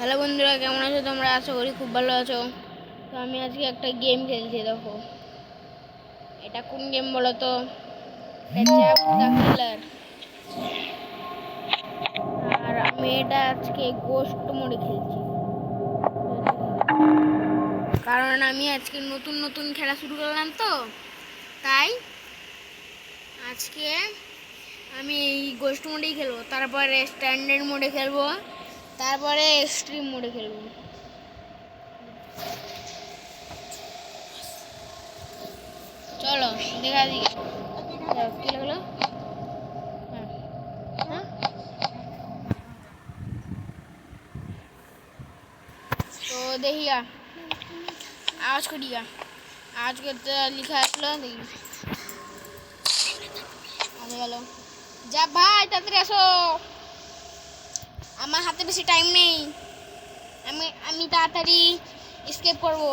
Hello বন্ধুরা, কেমন আছো তোমরা? আশা করি খুব ভালো আছো। তো আমি আজকে একটা গেম খেলছি। দেখো, এটা কোন গেম বলো তো? Chap the killer. আর আমি এটা আজকে গোস্ট মোডে খেলছি, কারণ আমি আজকে নতুন নতুন খেলা শুরু করলাম, তো তাই আজকে আমি এই গোস্ট মোডেই খেলবো, তারপরে স্ট্যান্ডার্ড মোডে খেলবো, তারপরে এক্সট্রিম মোডে খেলবো। চলো দেখা দিই কি লাগলো। হ্যাঁ, তো দেখিয়া আওয়াজ করিয়া আওয়াজ করতে লিখা আসলো, দেখি আসে গেল। যা ভাই, তাড়াতাড়ি আসো, আমার হাতে বেশি টাইম নেই। আমি আমি তাড়াতাড়ি স্কেপ করবো,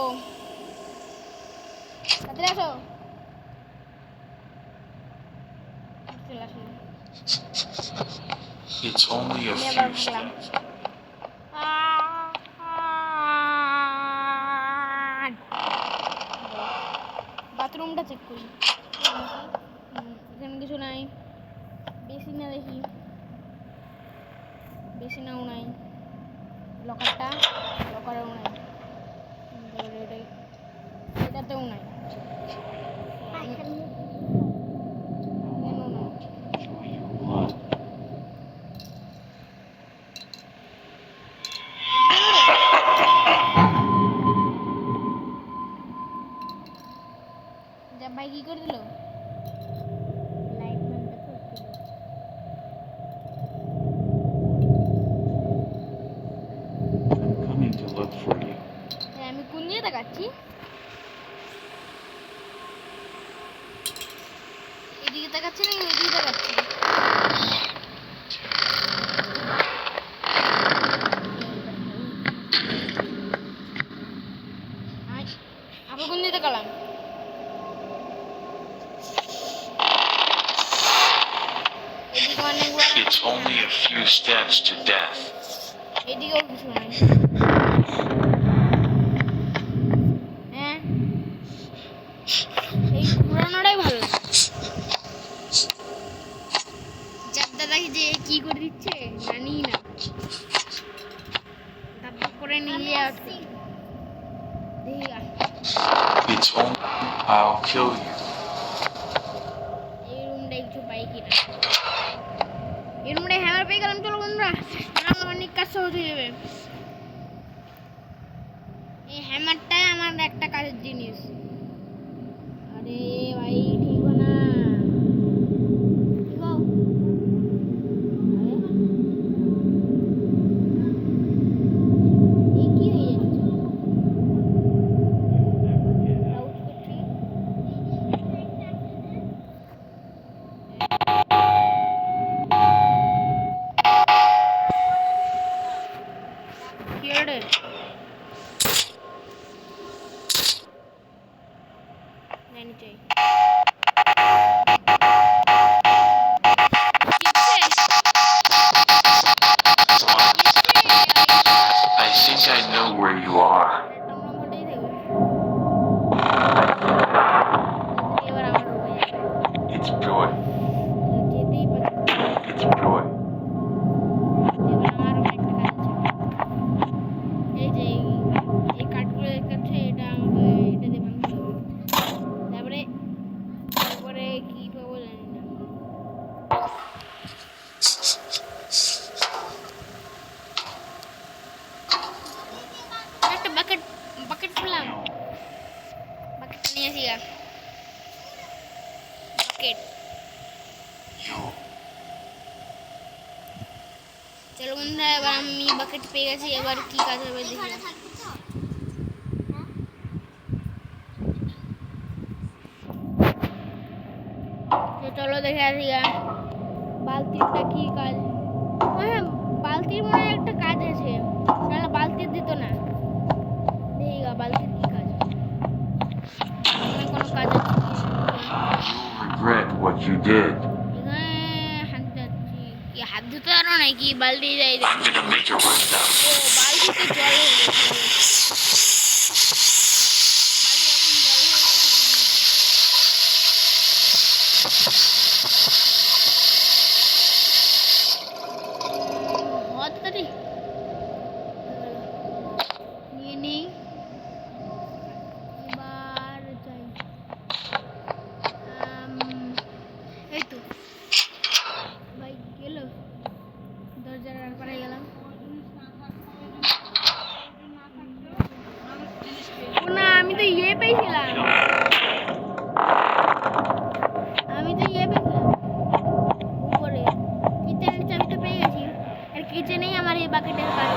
তাড়াতাড়ি আসো। চলে আসো। It's only a few steps. বাথরুমটা চেক করি, এখানে কিছু নাই। বেশি না, দেখি বেশি নাও নাই। লকারেও নাই, এটাতেও নাই। ভাই কি করে দিল? I'm coming to look for you. আমি কোন দিকে তাকাচ্ছি? এদিকে তাকাচ্ছি না ওইদিকে তাকাচ্ছি? আবার কোন দিকে তাকালাম? It's only a few steps to death. এদিকেও কিছু নাই। হ্যাঁ, এই ঘুরানোটাই ভালো লাগে। দাদাকে যে কি করে দিচ্ছে জানি না, তারপর করে নিয়ে আসছি। It's only I'll kill you. এই রুমটা কিছু পাই কিনা? এই রুমটা হ্যামার পেয়ে গেলাম। চলো বন্ধুরা, আমার অনেক কাজ সহজ হয়ে যাবে। এই হ্যামারটাই আমার একটা কাজের জিনিস। আরে ভাই, ঠিক না? I think I know where you are. It's Joy. It's Joy. Bucket পেলাম, বাকেট নিয়ে আসি। বাকেট, চলো বন্ধুরা, এবার আমি বাকেট পেয়ে গেছি। এবার কি কাজ হবে দেখি। চলো দেখে আসি বালতিটা কি কাজ। হ্যাঁ, বালতির মনে হয় একটা কাজ আছে, নাহলে বালতির দিত না। দেখি বালতির কি কাজ, কোনো কাজ আছে। Regret what you did. হাত ধুতে পারো নাকি? বালতি যাই। I'm gonna make it right now. ও বালতি বালতিতে জল হয়ে গেছে। বালতি এখন জল হয়ে গেছে। হট তাড়াতাড়ি নিয়ে নেই। এবার যাই। এই তো ভাই গেল, দরজার আর পারে গেলাম। ও না, আমি তো ইয়ে পেয়েছিলাম, উপরে কিচেনের চাবিটা পেয়ে গেছি। আর কিচেনেই আমার এই বাকেটের কাজ,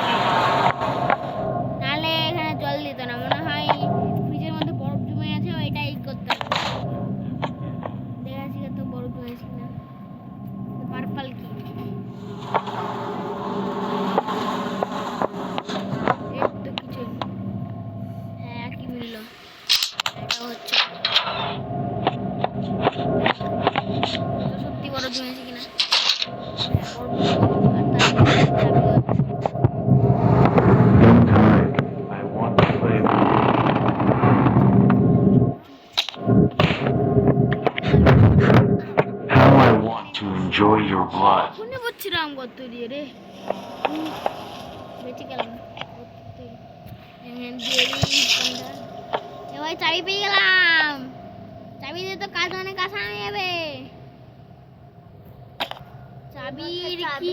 নাহলে এখানে জল দিত না। মনে হয় ফ্রিজের মধ্যে বরফ জমে আছে, ওইটাই করতে হবে। দেখাচ্ছি কত বরফ জমেছে কিনা। পার্পল কি এই তো কিচেন। হ্যাঁ কি মিললো, এটা হচ্ছে তো সত্যি বরফ জমেছে কিনা। I want to play with you. How I want to enjoy your blood. শুনে বলছিলাম কত দিয়ে রে, বেঁচে গেলাম। এবার চাবি পেয়ে গেলাম। চাবি দিয়ে তো কাজ অনেক আসান হয়ে যাবে। চাবির কি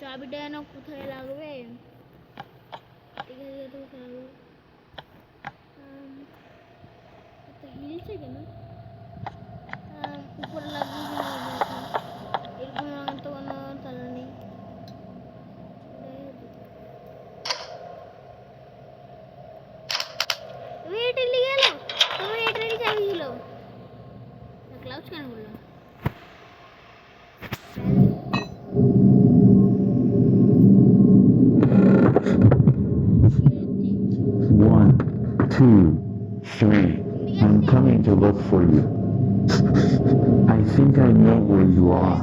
চাবিটা যেন কোথায় লাগবে, ঠিক আছে তো কোথায় লাগবে। হিলছে কেন, উপরে লাগবে কিনা এরকম আমার তো কোনো তালা নেই। এটা লিখে এলো, তোমার এটারই চাবি ছিল। ক্লাউজ কেন বললো? One, two, three. I'm coming to look for you. I think I know where you are.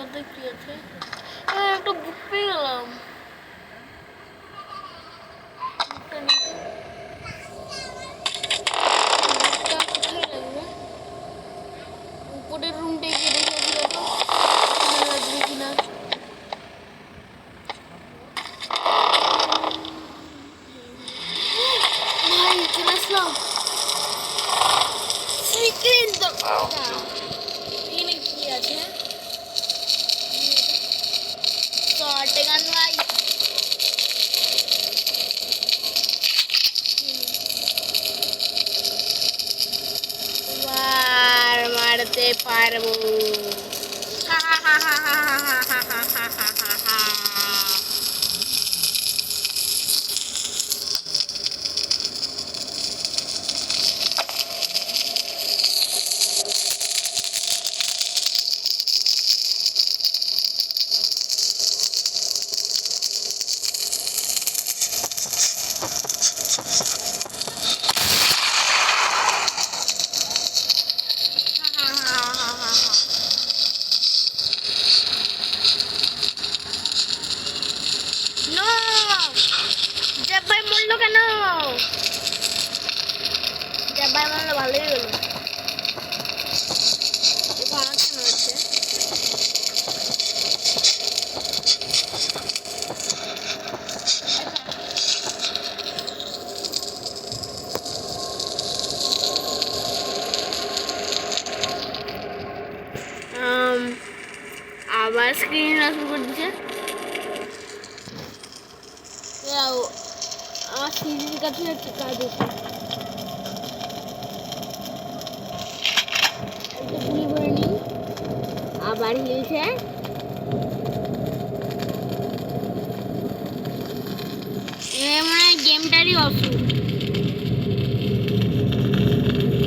এদিকে কি আছে? একটা বুক পেয়ে গেলাম। বুকটা নিতে বুকটা কোথায় লাগবে? উপরের রুমটাই গিয়ে দেখে আসি তো এখানে লাগবে কিনা। ভাই চলে আসলাম। সিক্রেট দরকার। এখানে কি আছে? শর্ট গান ভাই। এবার মারতে পারবো। হা হা হা হা হা হা হা হা হা হা হা হা। No! জব ভাই মরলো কেন? জব ভাই মরলো ভালোই হলো। দেখো আমার কেন হচ্ছে? আবার স্ক্রিন লস করে দিচ্ছে। আমার সিরিজের কাছে একটা কাজ আছে। একটা গুলি করে নিই। আবার হিলছে। মনে হয় গেমটারই অসুখ।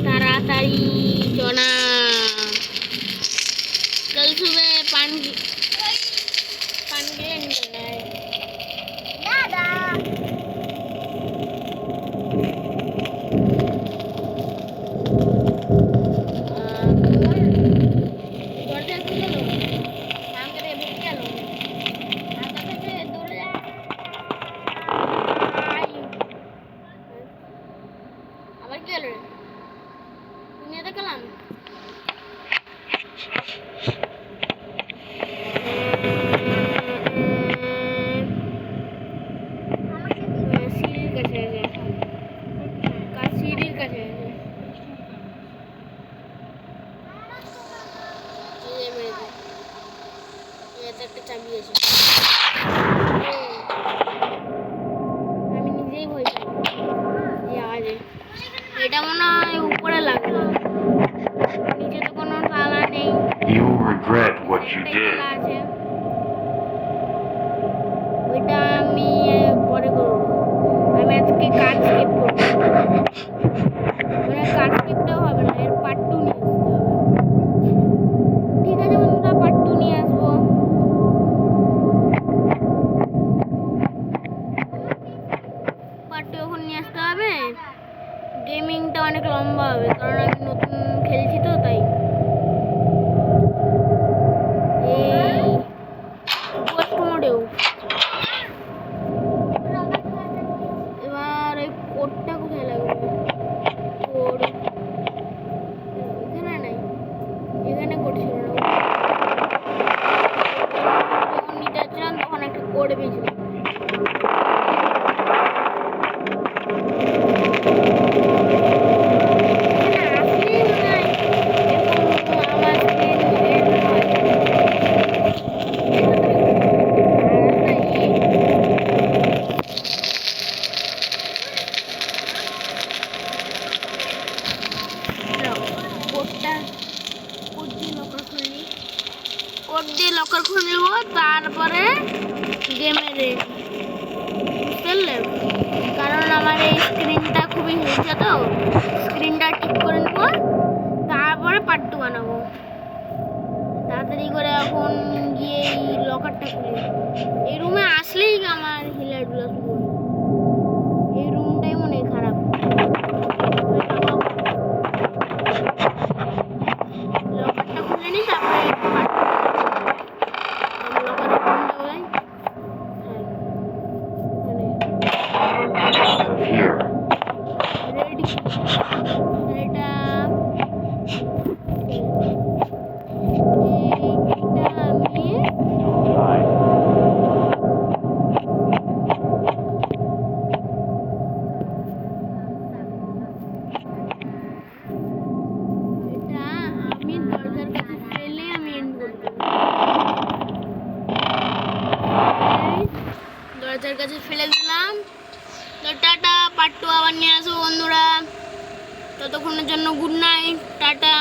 তাড়াতাড়ি চনা। कल सुबह पान के लिए निकलना है। दादा আবার কি হলো? তুমি দেখলাম একটা চাবি আছে। আমি নিজেই ভয় পাই এই আওয়াজে। এটা মনে হয় উপরে লাগলো, নিচে তো কোনো তালা নেই। You regret what you did. আছে ওইটা আমি পরে করবো। আমি আজকে কাজ স্কিপ করবো। মানে কাজ স্কিপটাও হবে না, এর পার্ট 2 নিয়ে আসতে হবে। ঠিক আছে বন্ধুরা, পার্ট 2 নিয়ে আসবো। পার্ট 2 এখন নিয়ে আসতে হবে। গেমিংটা অনেক লম্বা হবে কারণ আমি নতুন খেলছি তো, তাই। এই পোস্ট মোডেও এবার ওই কোডটা কোথায় লাগবে? কোড এখানে নাই, এখানে কোড ছিল না। যখন নিতে যাচ্ছিলাম তখন একটা কোড পেয়েছিলাম। কোড দিয়ে লকার খুলব, তারপরে গেমে রেডি, বুঝতে কারণ আমার এই স্ক্রিনটা খুবই হয়েছে তো, স্ক্রিনটা ঠিক করে নেব, তারপরে পার্ট 2 বানাবো। তাড়াতাড়ি করে এখন গিয়ে এই লকারটা খুলি। এই রুমে আসলেই আমার হিলারগুলো শুরু হয়। এই রুমটাই মনে হয় খারাপ। লকারটা খুলে নিই, তারপরে কাছে ফেলে দিলাম। তো টাটা, পার্ট 2 আবার নিয়ে আসবো বন্ধুরা। ততক্ষণের জন্য গুড নাইট, টাটা।